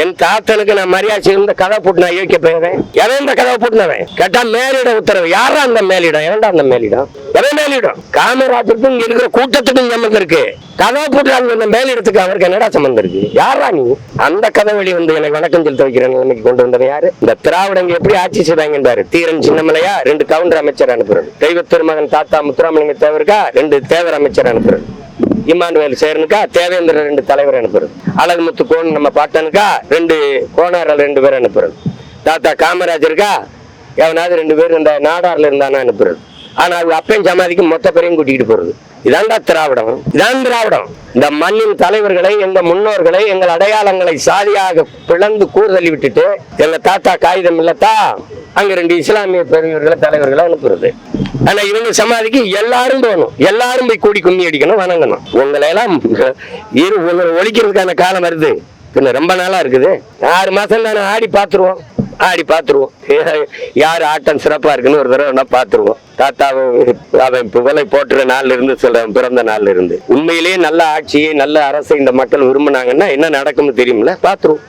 என் தாத்தனுக்கு நான் மரியாதை இருந்த கதை போட்டு நான் யோசிக்க போயிருவேன். எவன் இந்த கதை போட்டுனவன் கேட்டா மேலிட உத்தரவு. யாரா அந்த மேலிடம்? எவன்டா அந்த மேலிடம்? எவன் மேலிடம்? காமராஜருக்கும் இங்க இருக்கிற கூட்டத்துக்கும் சம்பந்தம் இருக்கு. கதை போட்டு அந்த மேலிடத்துக்கு அவருக்கு என்னடா சம்பந்தம் இருக்கு? யாரா நீ? அந்த கதை வழி வந்து எனக்கு வணக்கம் செலுத்த வைக்கிற நிலைமைக்கு கொண்டு வந்தவன் யாரு? இந்த திராவிடங்க எப்படி ஆட்சி செய்வாங்க? தீரன் சின்னமலையா 2 கவுண்டர் அமைச்சர் அனுப்புறது, தெய்வ திருமகன் தாத்தா முத்துராமலிங்க தேவருக்கா 2 தேவர் அமைச்சர் அனுப்புறது, இமானுவேல் சேரனுக்கா தேவேந்திர 2 தலைவர் அனுப்புறது, அழகுமுத்து கோன் நம்ம பாட்டனுக்கா 2 கோனாரில் 2 பேர் அனுப்புறது, தாத்தா காமராஜருக்கா எவனாவது 2 பேர் இந்த நாடார்ல இருந்தானா அனுப்புறது. ஆனா அது அப்பையும் சமாதிக்கு மொத்த பேரையும் கூட்டிகிட்டு போறது. இதான்டா திராவிடம். இதான் திராவிடம். இந்த மண்ணின் தலைவர்களை, எங்க முன்னோர்களை, எங்கள் அடையாளங்களை சாதியாக பிளந்து கூறுதள்ளி விட்டுட்டு எங்க தாத்தா காகிதம் இல்லத்தா அங்க 2 இஸ்லாமிய பெரியவர்களை தலைவர்களை அனுப்புறது. ஆனா இவங்க சமாதிக்கு எல்லாரும் போகணும், எல்லாரும் போய் கூடி கும்மி அடிக்கணும், வணங்கணும். உங்களை எல்லாம் உங்களை ஒழிக்கிறதுக்கான காலம் வருது. ரொம்ப நாளா இருக்குது. 6 மாசம் தானே ஆடி பார்த்துருவோம். யாரு ஆட்டம் சிறப்பா இருக்குன்னு ஒரு தடவை பார்த்துருவோம். தாத்தாவை அவன் புகழை போட்டுற நாள்ல இருந்து சொல்றேன், பிறந்த நாள்ல இருந்து. உண்மையிலேயே நல்ல ஆட்சியை நல்ல அரசை இந்த மக்கள் விரும்பினாங்கன்னா என்ன நடக்கும்னு தெரியும்ல, பார்த்துருவோம்.